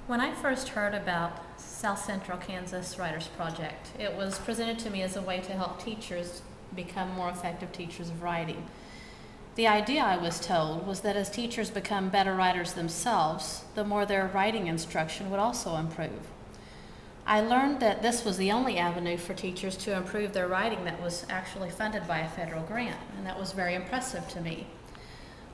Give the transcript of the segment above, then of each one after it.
When I first heard about South Central Kansas Writers Project, it was presented to me as a way to help teachers become more effective teachers of writing. The idea, I was told, was that as teachers become better writers themselves, the more their writing instruction would also improve. I learned that this was the only avenue for teachers to improve their writing that was actually funded by a federal grant, and that was very impressive to me.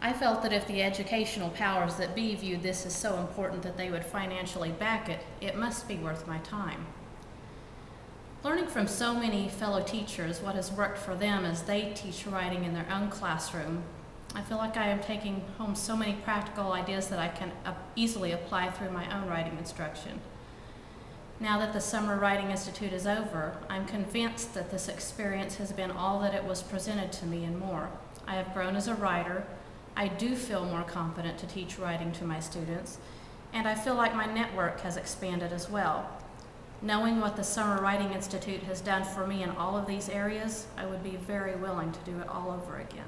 I felt that if the educational powers that be viewed this as so important that they would financially back it, it must be worth my time. Learning from so many fellow teachers what has worked for them as they teach writing in their own classroom, I feel like I am taking home so many practical ideas that I can easily apply through my own writing instruction. Now that the Summer Writing Institute is over, I'm convinced that this experience has been all that it was presented to me and more. I have grown as a writer. I do feel more confident to teach writing to my students, and I feel like my network has expanded as well. Knowing what the Summer Writing Institute has done for me in all of these areas, I would be very willing to do it all over again.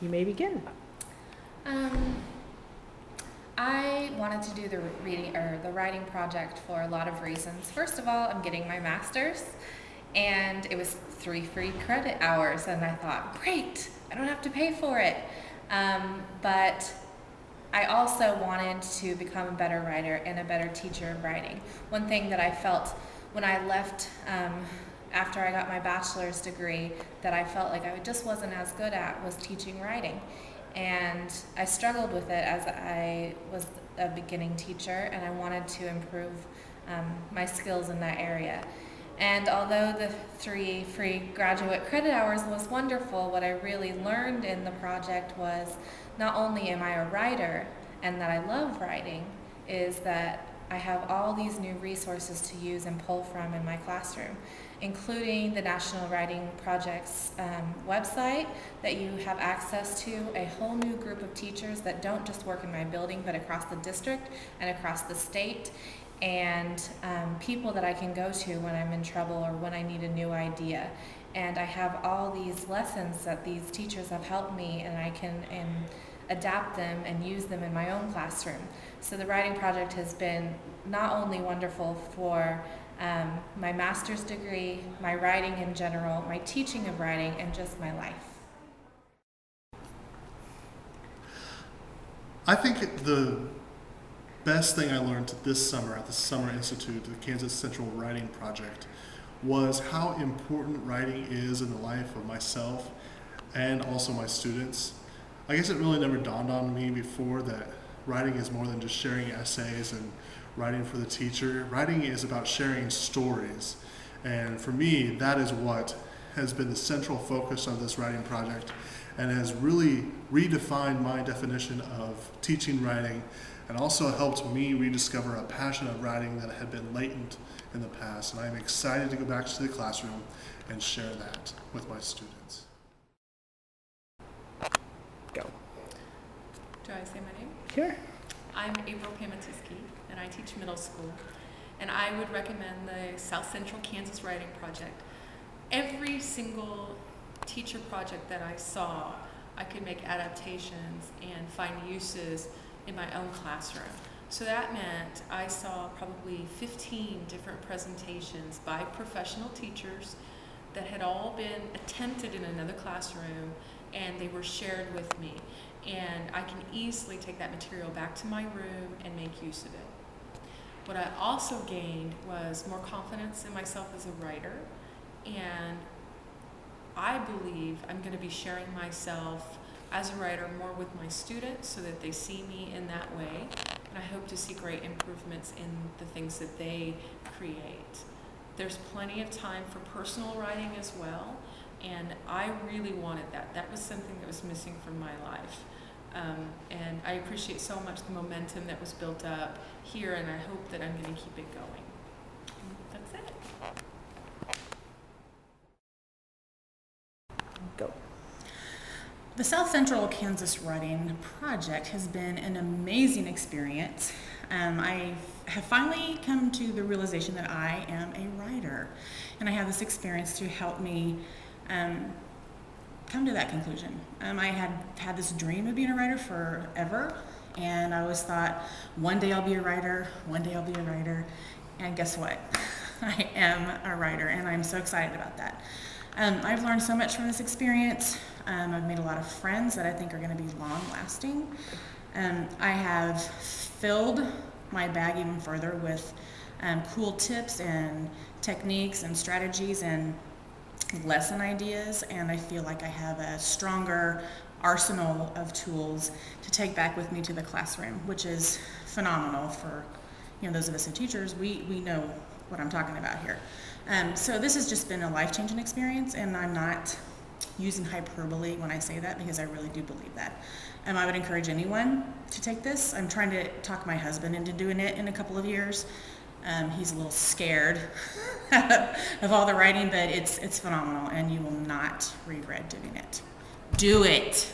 You may begin. I wanted to do the writing project for a lot of reasons. First of all, I'm getting my master's, and it was 3 free credit hours, and I thought, great, I don't have to pay for it. But I also wanted to become a better writer and a better teacher of writing. One thing that I felt when I left after I got my bachelor's degree that I felt like I just wasn't as good at was teaching writing. And I struggled with it as I was a beginning teacher, and I wanted to improve my skills in that area. And although the 3 free graduate credit hours was wonderful, what I really learned in the project was not only am I a writer and that I love writing, is that I have all these new resources to use and pull from in my classroom, including the National Writing Project's website that you have access to, a whole new group of teachers that don't just work in my building but across the district and across the state, and people that I can go to when I'm in trouble or when I need a new idea. And I have all these lessons that these teachers have helped me, and I can adapt them and use them in my own classroom. So the writing project has been not only wonderful for my master's degree, my writing in general, my teaching of writing, and just my life. I think the best thing I learned this summer at the Summer Institute, the Kansas Central Writing Project, was how important writing is in the life of myself and also my students. I guess it really never dawned on me before that writing is more than just sharing essays and writing for the teacher. Writing is about sharing stories. And for me, that is what has been the central focus of this writing project and has really redefined my definition of teaching writing, and also helped me rediscover a passion of writing that had been latent in the past. And I'm excited to go back to the classroom and share that with my students. Go. Do I say my name? Sure. I'm April Pamatiski, and I teach middle school. And I would recommend the South Central Kansas Writing Project. Every single teacher project that I saw, I could make adaptations and find uses in my own classroom. So that meant I saw probably 15 different presentations by professional teachers that had all been attempted in another classroom, and they were shared with me. And I can easily take that material back to my room and make use of it. What I also gained was more confidence in myself as a writer, and I believe I'm going to be sharing myself as a writer more with my students so that they see me in that way, and I hope to see great improvements in the things that they create. There's plenty of time for personal writing as well, and I really wanted that. That was something that was missing from my life. And I appreciate so much the momentum that was built up here, and I hope that I'm going to keep it going. That's it. Go. The South Central Kansas Writing Project has been an amazing experience. I have finally come to the realization that I am a writer, and I have this experience to help me come to that conclusion. I had this dream of being a writer forever, And I always thought, one day I'll be a writer, one day I'll be a writer. And guess what? I am a writer, and I'm so excited about that. I've learned so much from this experience. I've made a lot of friends that I think are going to be long lasting. I have filled my bag even further with cool tips and techniques and strategies and lesson ideas, and I feel like I have a stronger arsenal of tools to take back with me to the classroom, which is phenomenal for those of us who are teachers. We know what I'm talking about here. So this has just been a life-changing experience, and I'm not using hyperbole when I say that, because I really do believe that. I would encourage anyone to take this. I'm trying to talk my husband into doing it in a couple of years. He's a little scared of all the writing, but it's phenomenal, and you will not regret doing it. Do it.